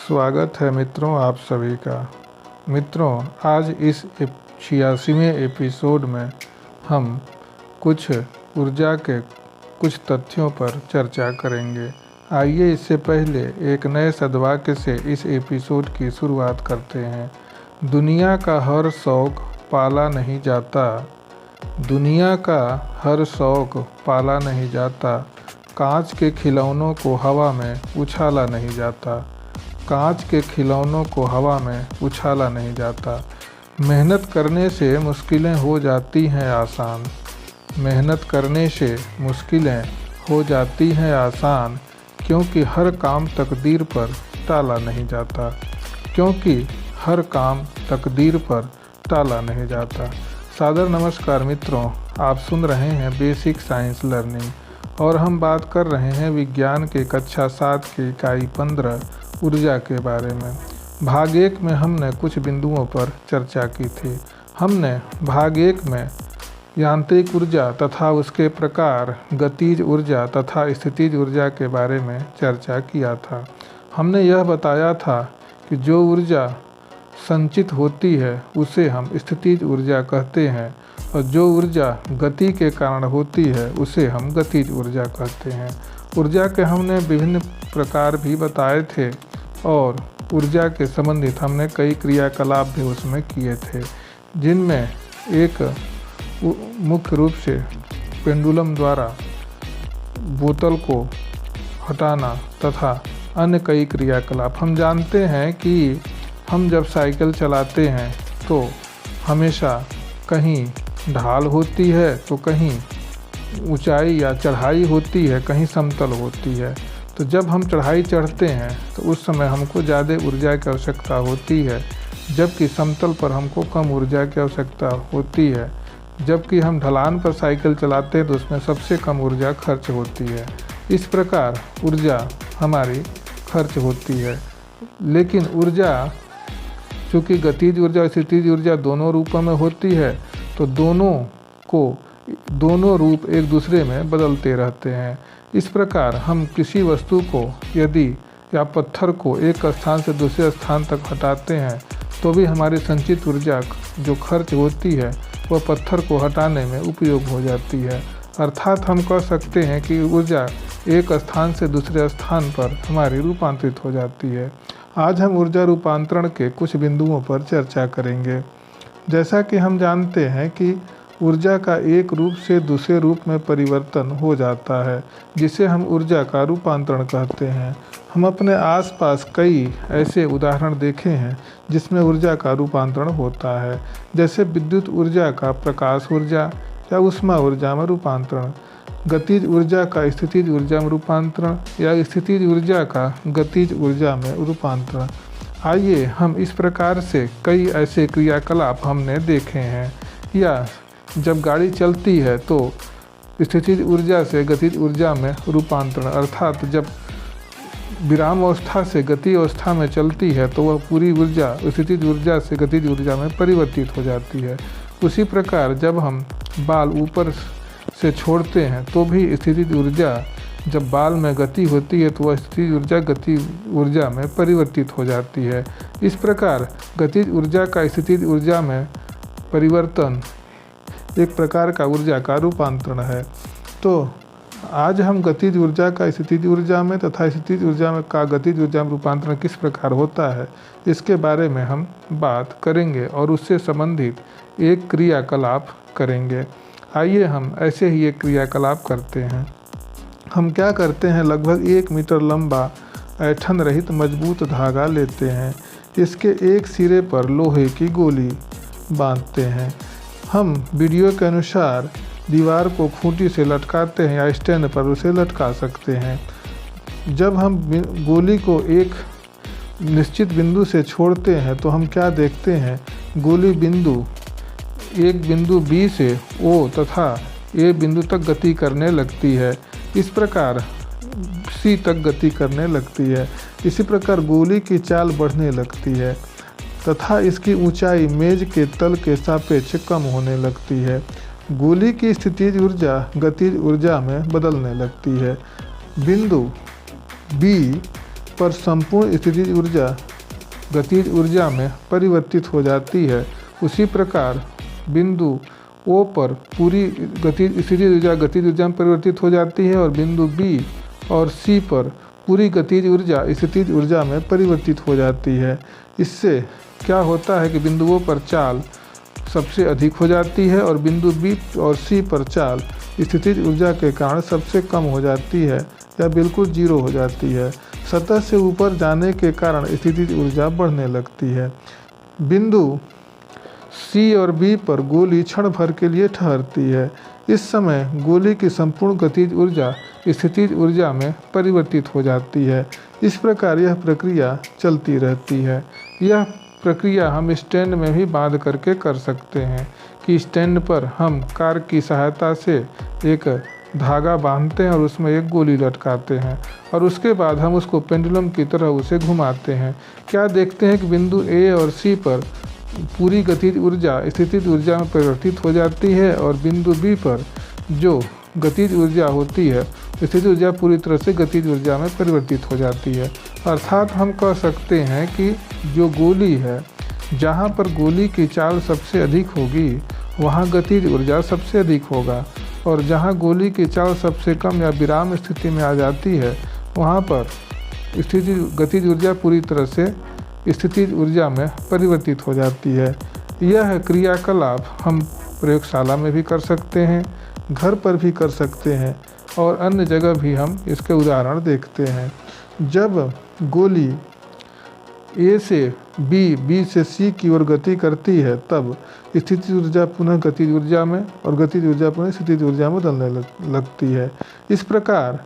स्वागत है मित्रों आप सभी का। मित्रों, आज इस 86वें एपिसोड में हम कुछ ऊर्जा के कुछ तथ्यों पर चर्चा करेंगे। आइए इससे पहले एक नए सद्वाक्य से इस एपिसोड की शुरुआत करते हैं। दुनिया का हर शौक पाला नहीं जाता, दुनिया का हर शौक पाला नहीं जाता, कांच के खिलौनों को हवा में उछाला नहीं जाता, कांच के खिलौनों को हवा में उछाला नहीं जाता। मेहनत करने से मुश्किलें हो जाती हैं आसान, मेहनत करने से मुश्किलें हो जाती हैं आसान, क्योंकि हर काम तकदीर पर टाला नहीं जाता, क्योंकि हर काम तकदीर पर टाला नहीं जाता। सादर नमस्कार मित्रों, आप सुन रहे हैं बेसिक साइंस लर्निंग और हम बात कर रहे हैं विज्ञान के कक्षा 7 की इकाई 15 ऊर्जा के बारे में। भाग 1 में हमने कुछ बिंदुओं पर चर्चा की थी। हमने भाग 1 में यांत्रिक ऊर्जा तथा उसके प्रकार, गतिज ऊर्जा तथा स्थितिज ऊर्जा के बारे में चर्चा किया था। हमने यह बताया था कि जो ऊर्जा संचित होती है उसे हम स्थितिज ऊर्जा कहते हैं और जो ऊर्जा गति के कारण होती है उसे हम गतिज ऊर्जा कहते हैं। ऊर्जा के हमने विभिन्न प्रकार भी बताए थे और ऊर्जा के संबंधित हमने कई क्रियाकलाप भी उसमें किए थे, जिनमें एक मुख्य रूप से पेंडुलम द्वारा बोतल को हटाना तथा अन्य कई क्रियाकलाप। हम जानते हैं कि हम जब साइकिल चलाते हैं तो हमेशा कहीं ढाल होती है तो कहीं ऊंचाई या चढ़ाई होती है, कहीं समतल होती है। तो जब हम चढ़ाई चढ़ते हैं तो उस समय हमको ज़्यादा ऊर्जा की आवश्यकता होती है, जबकि समतल पर हमको कम ऊर्जा की आवश्यकता होती है। जबकि हम ढलान पर साइकिल चलाते हैं तो उसमें सबसे कम ऊर्जा खर्च होती है। इस प्रकार ऊर्जा हमारी खर्च होती है। लेकिन ऊर्जा चूँकि गतिज ऊर्जा और स्थितिज ऊर्जा दोनों रूपों में होती है, तो दोनों रूप एक दूसरे में बदलते रहते हैं। इस प्रकार हम किसी वस्तु को यदि या पत्थर को एक स्थान से दूसरे स्थान तक हटाते हैं तो भी हमारी संचित ऊर्जा जो खर्च होती है वह पत्थर को हटाने में उपयोग हो जाती है। अर्थात हम कह सकते हैं कि ऊर्जा एक स्थान से दूसरे स्थान पर हमारी रूपांतरित हो जाती है। आज हम ऊर्जा रूपांतरण के कुछ बिंदुओं पर चर्चा करेंगे। जैसा कि हम जानते हैं कि ऊर्जा का एक रूप से दूसरे रूप में परिवर्तन हो जाता है, जिसे हम ऊर्जा का रूपांतरण कहते हैं। हम अपने आसपास कई ऐसे उदाहरण देखे हैं जिसमें ऊर्जा का रूपांतरण होता है, जैसे विद्युत ऊर्जा का प्रकाश ऊर्जा या ऊष्मा ऊर्जा में रूपांतरण, गतिज ऊर्जा का स्थितिज ऊर्जा में रूपांतरण या स्थितिज ऊर्जा का गतिज ऊर्जा में रूपांतरण। आइए हम इस प्रकार से कई ऐसे क्रियाकलाप हमने देखे हैं। या जब गाड़ी चलती है तो स्थितिज ऊर्जा से गतिज ऊर्जा में रूपांतरण, अर्थात जब विराम अवस्था से गति अवस्था में चलती है तो वह पूरी ऊर्जा स्थितिज ऊर्जा से गतिज ऊर्जा में परिवर्तित हो जाती है। उसी प्रकार जब हम बाल ऊपर से छोड़ते हैं तो भी स्थितिज ऊर्जा, जब बाल में गति होती है तो वह स्थितिज ऊर्जा गति ऊर्जा में परिवर्तित हो जाती है। इस प्रकार गतिज ऊर्जा का स्थितिज ऊर्जा में परिवर्तन एक प्रकार का ऊर्जा का रूपांतरण है। तो आज हम गतिज ऊर्जा का स्थितिज ऊर्जा में तथा स्थितिज ऊर्जा में का गतिज ऊर्जा में रूपांतरण किस प्रकार होता है इसके बारे में हम बात करेंगे और उससे संबंधित एक क्रियाकलाप करेंगे। आइए हम ऐसे ही एक क्रियाकलाप करते हैं। हम क्या करते हैं, लगभग 1 मीटर लंबा ऐंठन रहित मजबूत धागा लेते हैं। इसके एक सिरे पर लोहे की गोली बांधते हैं। हम वीडियो के अनुसार दीवार को खूंटी से लटकाते हैं या स्टैंड पर उसे लटका सकते हैं। जब हम गोली को एक निश्चित बिंदु से छोड़ते हैं तो हम क्या देखते हैं, गोली एक बिंदु B से O तथा A बिंदु तक गति करने लगती है। इस प्रकार C तक गति करने लगती है। इसी प्रकार गोली की चाल बढ़ने लगती है तथा इसकी ऊंचाई मेज के तल के सापेक्ष कम होने लगती है। गोली की स्थितिज ऊर्जा गतिज ऊर्जा में बदलने लगती है। बिंदु B पर संपूर्ण स्थितिज ऊर्जा गतिज ऊर्जा में परिवर्तित हो जाती है, उसी प्रकार बिंदु O पर पूरी स्थितिज ऊर्जा गतिज ऊर्जा में परिवर्तित हो जाती है और बिंदु B और C पर पूरी गतिज ऊर्जा स्थितिज ऊर्जा में परिवर्तित हो जाती है। इससे क्या होता है कि बिंदु O पर चाल सबसे अधिक हो जाती है और बिंदु B और C पर चाल स्थितिज ऊर्जा के कारण सबसे कम हो जाती है या बिल्कुल जीरो हो जाती है। सतह से ऊपर जाने के कारण स्थितिज ऊर्जा बढ़ने लगती है। बिंदु C और B पर गोली क्षण भर के लिए ठहरती है। इस समय गोली की संपूर्ण गतिज ऊर्जा स्थितिज ऊर्जा में परिवर्तित हो जाती है। इस प्रकार यह प्रक्रिया चलती रहती है। यह प्रक्रिया हम स्टैंड में भी बांध करके कर सकते हैं कि स्टैंड पर हम कार की सहायता से एक धागा बांधते हैं और उसमें एक गोली लटकाते हैं और उसके बाद हम उसको पेंडुलम की तरह उसे घुमाते हैं। क्या देखते हैं कि बिंदु A और C पर पूरी गतिज ऊर्जा स्थितिज ऊर्जा में परिवर्तित हो जाती है और बिंदु B पर जो गतिज ऊर्जा होती है स्थितिज ऊर्जा पूरी तरह से गतिज ऊर्जा में परिवर्तित हो जाती है। अर्थात हम कह सकते हैं कि जो गोली है, जहाँ पर गोली की चाल सबसे अधिक होगी वहाँ गतिज ऊर्जा सबसे अधिक होगा और जहाँ गोली की चाल सबसे कम या विराम स्थिति में आ जाती है वहाँ पर गतिज ऊर्जा पूरी तरह से स्थितिज ऊर्जा में परिवर्तित हो जाती है। यह क्रियाकलाप हम प्रयोगशाला में भी कर सकते हैं, घर पर भी कर सकते हैं और अन्य जगह भी हम इसके उदाहरण देखते हैं। जब गोली A से B, B से C की ओर गति करती है तब स्थितिज ऊर्जा पुनः गतिज ऊर्जा में और गतिज ऊर्जा पुनः स्थितिज ऊर्जा में बदलने लगती है। इस प्रकार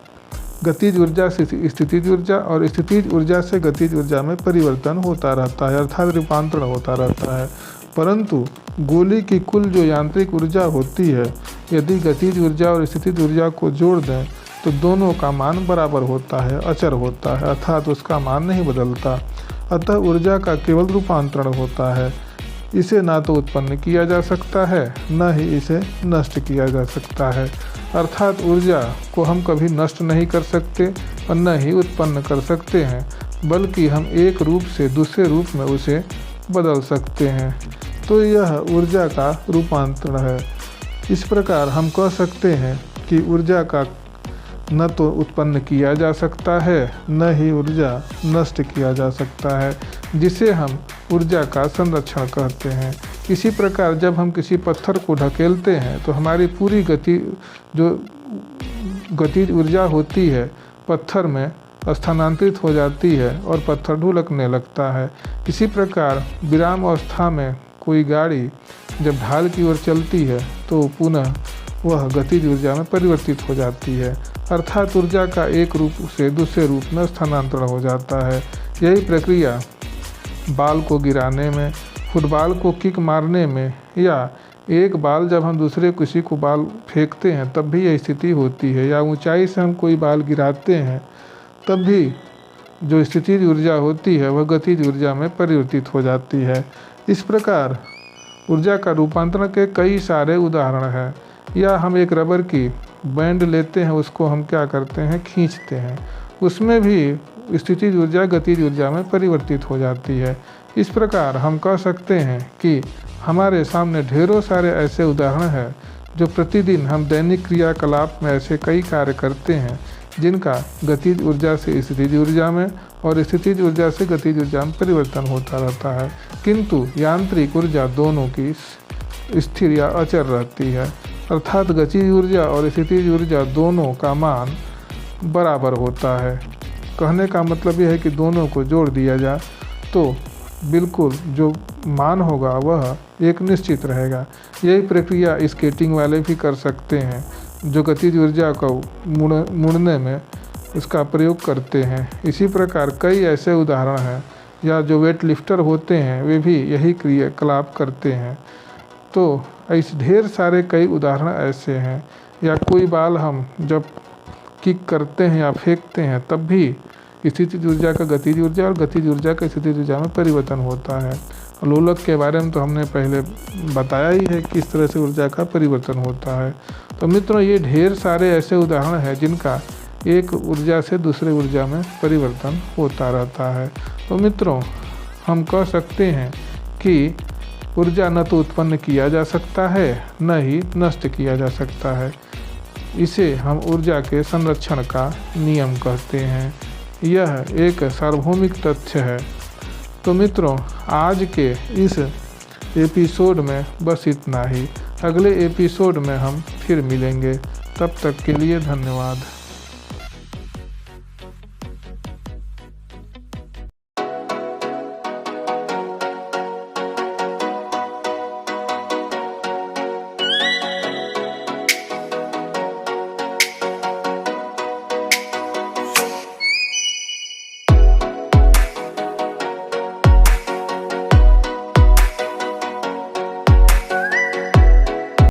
गतिज ऊर्जा से स्थितिज ऊर्जा और स्थितिज ऊर्जा से गतिज ऊर्जा में परिवर्तन होता रहता है, अर्थात रूपांतरण होता रहता है। परंतु गोली की कुल जो यांत्रिक ऊर्जा होती है, यदि गतिज ऊर्जा और स्थितिज ऊर्जा को जोड़ दें तो दोनों का मान बराबर होता है, अचर होता है, अर्थात उसका मान नहीं बदलता। अतः ऊर्जा का केवल रूपांतरण होता है। इसे ना तो उत्पन्न किया जा सकता है न ही इसे नष्ट किया जा सकता है। अर्थात ऊर्जा को हम कभी नष्ट नहीं कर सकते और न ही उत्पन्न कर सकते हैं, बल्कि हम एक रूप से दूसरे रूप में उसे बदल सकते हैं। तो यह ऊर्जा का रूपांतरण है। इस प्रकार हम कह सकते हैं कि ऊर्जा का न तो उत्पन्न किया जा सकता है न ही ऊर्जा नष्ट किया जा सकता है, जिसे हम ऊर्जा का संरक्षण कहते हैं। इसी प्रकार जब हम किसी पत्थर को ढकेलते हैं तो हमारी पूरी गतिज ऊर्जा होती है पत्थर में स्थानांतरित हो जाती है और पत्थर ढुलकने लगता है। इसी प्रकार विराम अवस्था में कोई गाड़ी जब ढाल की ओर चलती है तो पुनः वह गतिज ऊर्जा में परिवर्तित हो जाती है, अर्थात ऊर्जा का एक रूप से दूसरे रूप में स्थानांतरण हो जाता है। यही प्रक्रिया बाल को गिराने में, फुटबॉल को किक मारने में या एक बाल जब हम दूसरे किसी को बाल फेंकते हैं तब भी यह स्थिति होती है, या ऊंचाई से हम कोई बाल गिराते हैं तब भी जो स्थितिज ऊर्जा होती है वह गतिज ऊर्जा में परिवर्तित हो जाती है। इस प्रकार ऊर्जा का रूपांतरण के कई सारे उदाहरण हैं। या हम एक रबर की बैंड लेते हैं, उसको हम क्या करते हैं, खींचते हैं, उसमें भी स्थितिज ऊर्जा गतिज ऊर्जा में परिवर्तित हो जाती है। इस प्रकार हम कह सकते हैं कि हमारे सामने ढेरों सारे ऐसे उदाहरण हैं जो प्रतिदिन हम दैनिक क्रियाकलाप में ऐसे कई कार्य करते हैं जिनका गतिज ऊर्जा से स्थितिज ऊर्जा में और स्थितिज ऊर्जा से गतिज ऊर्जा में परिवर्तन होता रहता है, किंतु यांत्रिक ऊर्जा दोनों की स्थिर या अचर रहती है, अर्थात गतिज ऊर्जा और स्थितिज ऊर्जा दोनों का मान बराबर होता है। कहने का मतलब यह है कि दोनों को जोड़ दिया जाए तो बिल्कुल जो मान होगा वह एक निश्चित रहेगा। यही प्रक्रिया स्केटिंग वाले भी कर सकते हैं, जो गतिज ऊर्जा को मुड़ने में उसका प्रयोग करते हैं। इसी प्रकार कई ऐसे उदाहरण हैं, या जो वेट लिफ्टर होते हैं वे भी यही क्रियाकलाप करते हैं। तो ऐसे ढेर सारे कई उदाहरण ऐसे हैं। या कोई बाल हम जब किक करते हैं या फेंकते हैं तब भी स्थितिज ऊर्जा का गतिज ऊर्जा और गतिज ऊर्जा का स्थितिज ऊर्जा में परिवर्तन होता है। लोलक के बारे में तो हमने पहले बताया ही है किस तरह से ऊर्जा का परिवर्तन होता है। तो मित्रों, ये ढेर सारे ऐसे उदाहरण हैं जिनका एक ऊर्जा से दूसरे ऊर्जा में परिवर्तन होता रहता है। तो मित्रों, हम कह सकते हैं कि ऊर्जा न तो उत्पन्न किया जा सकता है न ही नष्ट किया जा सकता है। इसे हम ऊर्जा के संरक्षण का नियम कहते हैं। यह एक सार्वभौमिक तथ्य है। तो मित्रों, आज के इस एपिसोड में बस इतना ही। अगले एपिसोड में हम फिर मिलेंगे। तब तक के लिए धन्यवाद।